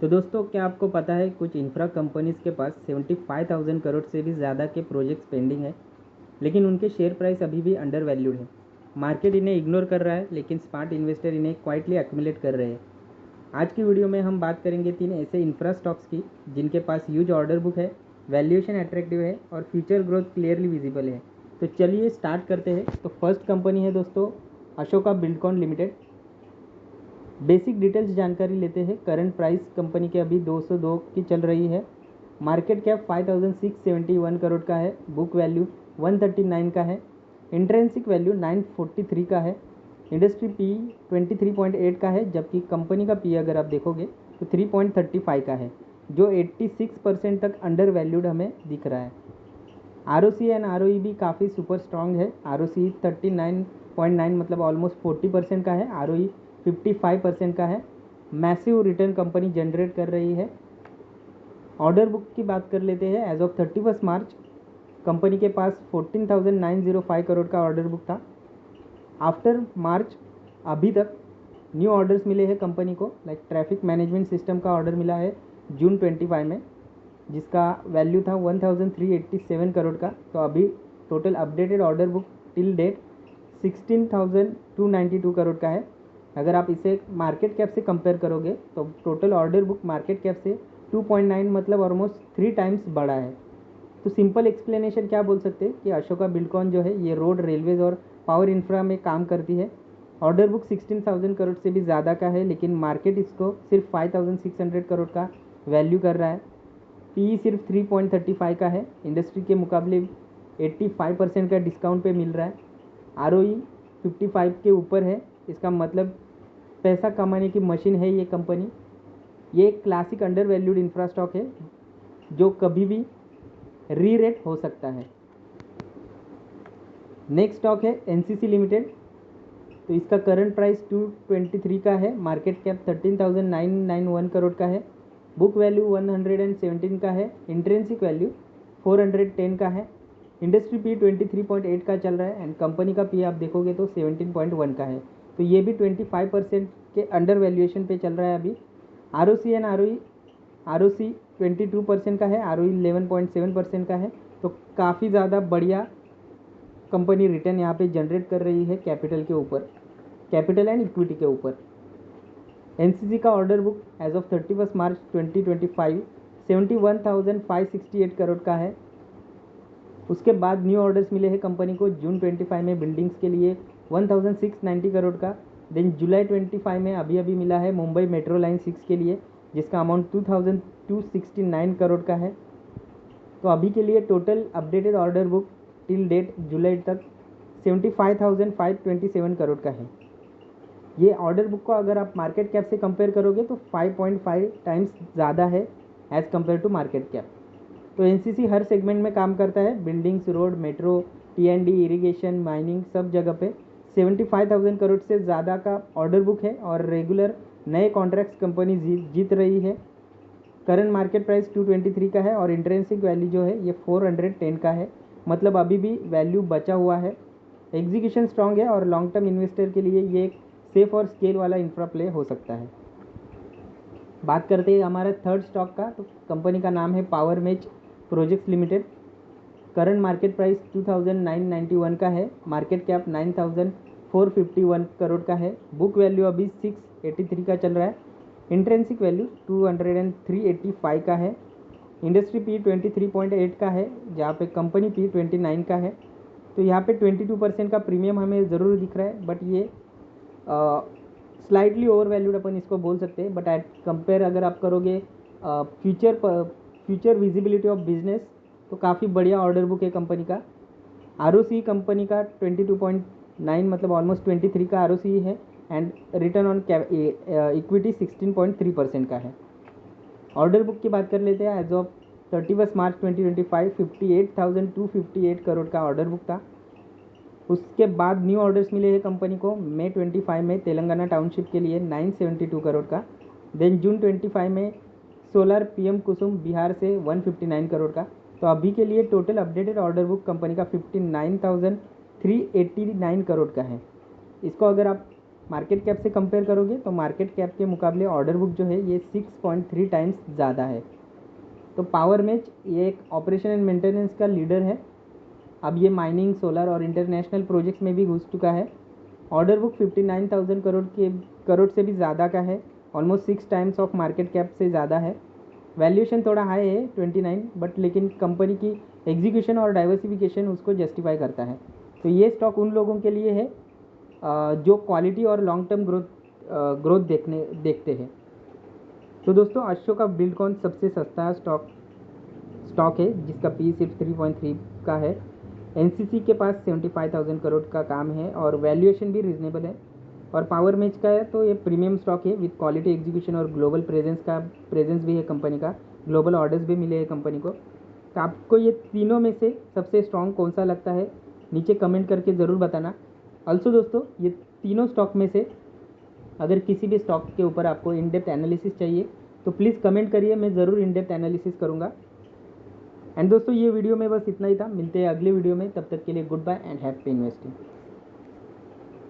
तो दोस्तों, क्या आपको पता है कुछ इंफ्रा कंपनीज के पास 75,000 करोड़ से भी ज़्यादा के प्रोजेक्ट्स पेंडिंग है, लेकिन उनके शेयर प्राइस अभी भी अंडर वैल्यूड है। मार्केट इन्हें इग्नोर कर रहा है, लेकिन स्मार्ट इन्वेस्टर इन्हें क्वाइटली एक्यूमुलेट कर रहे हैं। आज की वीडियो में हम बात करेंगे 3 ऐसे इंफ्रा स्टॉक्स की जिनके पास ह्यूज ऑर्डर बुक है, वैल्यूएशन अट्रैक्टिव है और फ्यूचर ग्रोथ क्लियरली विजिबल है। तो चलिए स्टार्ट करते हैं। तो फर्स्ट कंपनी है दोस्तों Ashoka Buildcon limited. Basic details जानकारी लेते हैं। करंट प्राइस कंपनी के अभी 202 की चल रही है। मार्केट कैप 5,671 करोड़ का है। बुक वैल्यू 139 का है। इंट्रेंसिक वैल्यू 943 का है। इंडस्ट्री पी 23.8 का है, जबकि कंपनी का पी अगर आप देखोगे तो 3.35 का है, जो 86% तक अंडर वैल्यूड हमें दिख रहा है। आर एंड आर भी काफ़ी सुपर स्ट्रांग है। आर 39.9 मतलब ऑलमोस्ट 40% का है। आर 55% का है। मैसिव रिटर्न कंपनी जनरेट कर रही है। ऑर्डर बुक की बात कर लेते हैं। एज ऑफ 31 मार्च कंपनी के पास 14,905 करोड़ का ऑर्डर बुक था। आफ्टर मार्च अभी तक न्यू ऑर्डर्स मिले हैं कंपनी को, लाइक ट्रैफिक मैनेजमेंट सिस्टम का ऑर्डर मिला है जून 25 में, जिसका वैल्यू था 1,387 करोड़ का। तो अभी total updated order book till date 16,292 crore का है। अगर आप इसे मार्केट कैप से कंपेयर करोगे तो total order book market cap से 2.9 मतलब ऑलमोस्ट 3 टाइम्स बड़ा है। तो सिंपल एक्सप्लेनेशन क्या बोल सकते हैं कि अशोका बिल्डकॉन जो है ये रोड, रेलवेज और पावर इंफ्रा में काम करती है। ऑर्डर बुक 16,000 करोड़ से भी ज़्यादा का है, लेकिन मार्केट इसको सिर्फ 5,600 करोड़ का वैल्यू कर रहा है। पी सिर्फ 3.35 का है। इंडस्ट्री के मुकाबले 85% का डिस्काउंट पे मिल रहा है। आर 55 के ऊपर है। इसका मतलब पैसा कमाने की मशीन है ये कंपनी। ये एक classic under valued infra stock है जो कभी भी री रेट हो सकता है। नेक्स्ट स्टॉक है एनसीसी लिमिटेड। तो इसका करंट प्राइस 223 का है। मार्केट कैप 13,991 करोड़ का है। बुक वैल्यू 117 का है। इंट्रेंसिक वैल्यू 410 का है। इंडस्ट्री पी 23.8 का चल रहा है एंड कंपनी का पी आप देखोगे तो 17.1 का है। तो ये भी 25% के अंडर वैल्यूएशन पे चल रहा है अभी। आर एंड आर 22% का है। आर 11.7% का है। तो काफ़ी ज़्यादा बढ़िया कंपनी रिटर्न यहाँ पे जनरेट कर रही है कैपिटल के ऊपर, कैपिटल एंड इक्विटी के ऊपर। एनसीसी का ऑर्डर बुक एज ऑफ 31 मार्च 2025 71,568 करोड़ का है। उसके बाद न्यू ऑर्डर्स मिले हैं कंपनी को जून 25 में बिल्डिंग्स के लिए 1,690 करोड़ का। देन जुलाई 25 में अभी मिला है मुंबई मेट्रो लाइन 6 के लिए, जिसका अमाउंट 2,269 करोड़ का है। तो अभी के लिए total updated order book till date जुलाई तक 75,527 करोड़ का है। ये ऑर्डर बुक को अगर आप मार्केट कैप से कंपेयर करोगे तो 5.5 टाइम्स ज़्यादा है as compare to market cap. तो एनसीसी हर सेगमेंट में काम करता है। Buildings, road, metro, T and D, irrigation, mining, सब जगह पे 75,000 करोड़ से ज़्यादा का ऑर्डर बुक है और रेगुलर नए कॉन्ट्रैक्ट्स कंपनी जीत रही है। करंट मार्केट प्राइस 223 का है और इंट्रेंसिक वैल्यू जो है ये 410 का है, मतलब अभी भी वैल्यू बचा हुआ है। एग्जीक्यूशन स्ट्रांग है और लॉन्ग टर्म इन्वेस्टर के लिए ये एक सेफ और स्केल वाला इंफ्रा प्ले हो सकता है। बात करते हैं हमारे थर्ड स्टॉक का। तो कंपनी का नाम है power match projects limited. Current market price 2,991 का है। मार्केट कैप 9,451 करोड़ का है। बुक वैल्यू अभी 683 का चल रहा है। इंट्रेंसिक वैल्यू 385 का है। इंडस्ट्री पी 23.8 का है, जहाँ पे कंपनी पी 29 का है। तो यहाँ पे 22% का प्रीमियम हमें ज़रूर दिख रहा है, बट ये स्लाइटली ओवर वैल्यूड अपन इसको बोल सकते हैं। बट एट कंपेयर अगर आप करोगे फ्यूचर विजिबिलिटी ऑफ बिजनेस, तो काफ़ी बढ़िया ऑर्डर बुक है कंपनी का। आर कंपनी का 22.9 मतलब ऑलमोस्ट 23 का आर है एंड रिटर्न ऑन इक्विटी 16.3% का है। ऑर्डर बुक की बात कर लेते हैं। एज ऑफ 31 मार्च 2025 58,258 करोड़ का ऑर्डर बुक था। उसके बाद न्यू ऑर्डर्स मिले हैं कंपनी को मई 25 में तेलंगाना टाउनशिप के लिए 972 करोड़ का। देन जून 25 में सोलर पीएम कुसुम बिहार से 159 करोड़ का। तो अभी के लिए total updated order book company का 59,389 करोड़ का है। इसको अगर आप मार्केट कैप से कंपेयर करोगे तो मार्केट कैप के मुकाबले ऑर्डर बुक जो है ये 6.3 टाइम्स ज़्यादा है। तो पावर मेच ये एक ऑपरेशन एंड मेंटेनेंस का लीडर है। अब ये माइनिंग, सोलर और इंटरनेशनल प्रोजेक्ट्स में भी घुस चुका है। ऑर्डर बुक 59,000 करोड़ से भी ज़्यादा का है, almost 6 times of market cap से ज़्यादा है। वैल्यूएशन थोड़ा हाई है 29, बट लेकिन कंपनी की एग्जीक्यूशन और डाइवर्सिफिकेशन उसको जस्टिफाई करता है। तो ये स्टॉक उन लोगों के लिए है जो क्वालिटी और लॉन्ग टर्म ग्रोथ देखते हैं। तो दोस्तों अशोका बिल्डकॉन सबसे सस्ता स्टॉक है जिसका पी सिर्फ 3.3 का है। एनसीसी के पास 75,000 करोड़ का काम है और वैल्यूएशन भी रीजनेबल है। और पावर मेच का है तो ये प्रीमियम स्टॉक है विद क्वालिटी एग्जीक्यूशन और ग्लोबल प्रेजेंस भी है कंपनी का, ग्लोबल ऑर्डर्स भी मिले हैं कंपनी को। तो आपको ये तीनों में से सबसे स्ट्रॉन्ग कौन सा लगता है नीचे कमेंट करके ज़रूर बताना। ऑल्सो दोस्तों ये तीनों स्टॉक में से अगर किसी भी स्टॉक के ऊपर आपको इन डेप्थ एनालिसिस चाहिए तो प्लीज़ कमेंट करिए, मैं ज़रूर इन डेप्थ एनालिसिस करूँगा। एंड दोस्तों ये वीडियो में बस इतना ही था, मिलते हैं अगले वीडियो में, तब तक के लिए goodbye and happy investing.